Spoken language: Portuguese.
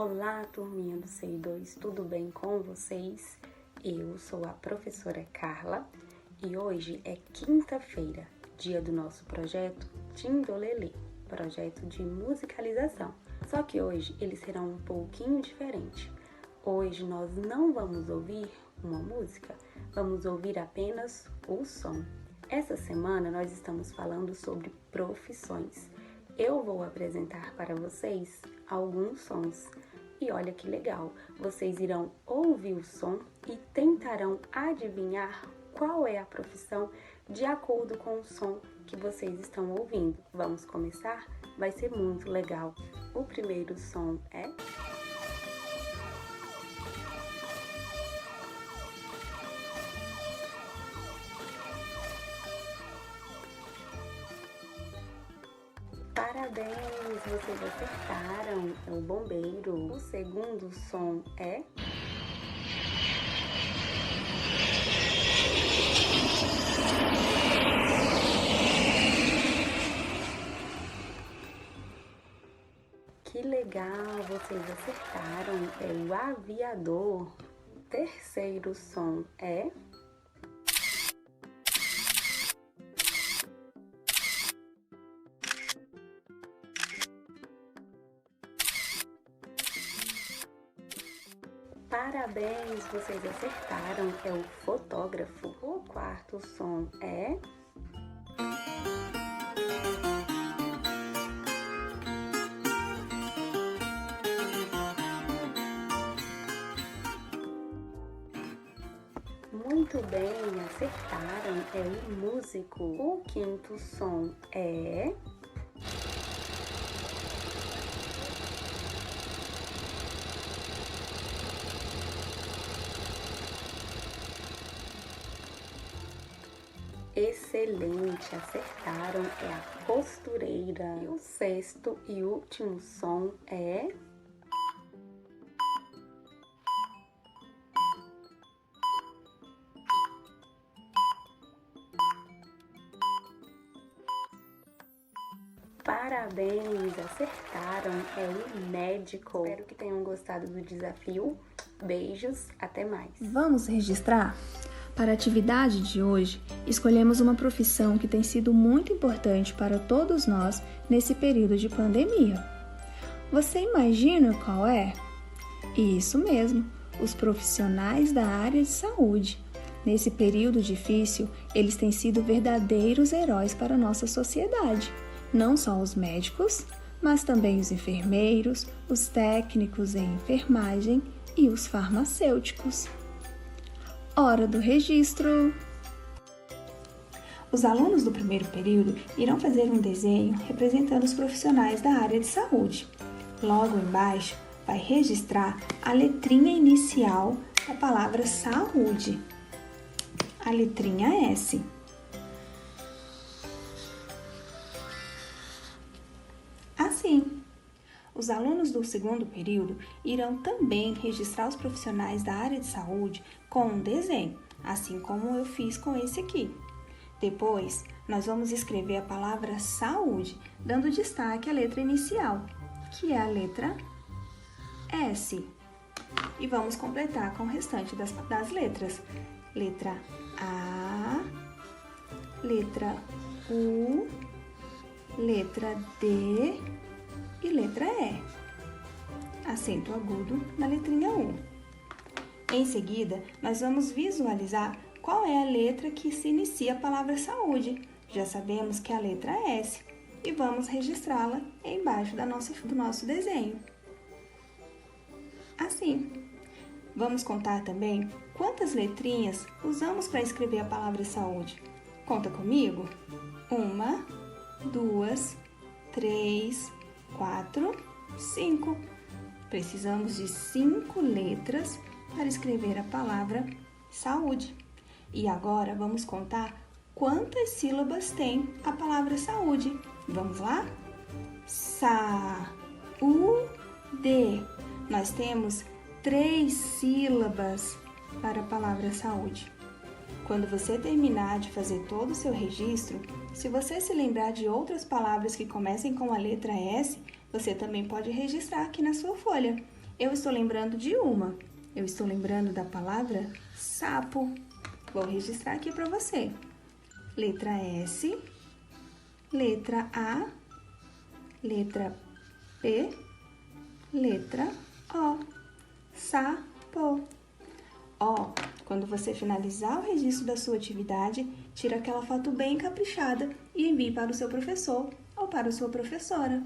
Olá, turminha do CI2, tudo bem com vocês? Eu sou a professora Carla e hoje é quinta-feira, dia do nosso projeto Tindolelê, projeto de musicalização. Só que hoje ele será um pouquinho diferente. Hoje nós não vamos ouvir uma música, vamos ouvir apenas o som. Essa semana nós estamos falando sobre profissões. Eu vou apresentar para vocês alguns sons. E olha que legal, vocês irão ouvir o som e tentarão adivinhar qual é a profissão de acordo com o som que vocês estão ouvindo. Vamos começar? Vai ser muito legal. O primeiro som é... Parabéns, vocês acertaram, é o bombeiro. O segundo som é... Que legal, vocês acertaram, é o aviador. O terceiro som é... Parabéns, vocês acertaram, é o fotógrafo. O quarto som é... Muito bem, acertaram, é o músico. O quinto som é... Excelente, acertaram, é a costureira. E o sexto e último som é... Parabéns, acertaram, é o médico. Espero que tenham gostado do desafio. Beijos, até mais. Vamos registrar? Para a atividade de hoje, escolhemos uma profissão que tem sido muito importante para todos nós nesse período de pandemia. Você imagina qual é? Isso mesmo, os profissionais da área de saúde. Nesse período difícil, eles têm sido verdadeiros heróis para a nossa sociedade. Não só os médicos, mas também os enfermeiros, os técnicos em enfermagem e os farmacêuticos. Hora do registro! Os alunos do primeiro período irão fazer um desenho representando os profissionais da área de saúde. Logo embaixo, vai registrar a letrinha inicial da palavra saúde, a letrinha S. Assim, os alunos do segundo período irão também registrar os profissionais da área de saúde com um desenho, assim como eu fiz com esse aqui. Depois, nós vamos escrever a palavra saúde, dando destaque à letra inicial, que é a letra S. E vamos completar com o restante das letras. Letra A, letra U, letra D e letra E. Acento agudo na letrinha U. Em seguida, nós vamos visualizar qual é a letra que se inicia a palavra saúde. Já sabemos que é a letra S e vamos registrá-la embaixo do nosso desenho. Assim, vamos contar também quantas letrinhas usamos para escrever a palavra saúde. Conta comigo? 1, 2, 3, 4, 5. Precisamos de 5 letras para escrever a palavra saúde. E agora vamos contar quantas sílabas tem a palavra saúde. Vamos lá? Sa-u-de. Nós temos 3 sílabas para a palavra saúde. Quando você terminar de fazer todo o seu registro, se você se lembrar de outras palavras que comecem com a letra S, você também pode registrar aqui na sua folha. Eu estou lembrando de uma. Eu estou lembrando da palavra sapo. Vou registrar aqui para você. Letra S, letra A, letra P, letra O. Sapo. Ó, quando você finalizar o registro da sua atividade, tira aquela foto bem caprichada e envie para o seu professor ou para a sua professora.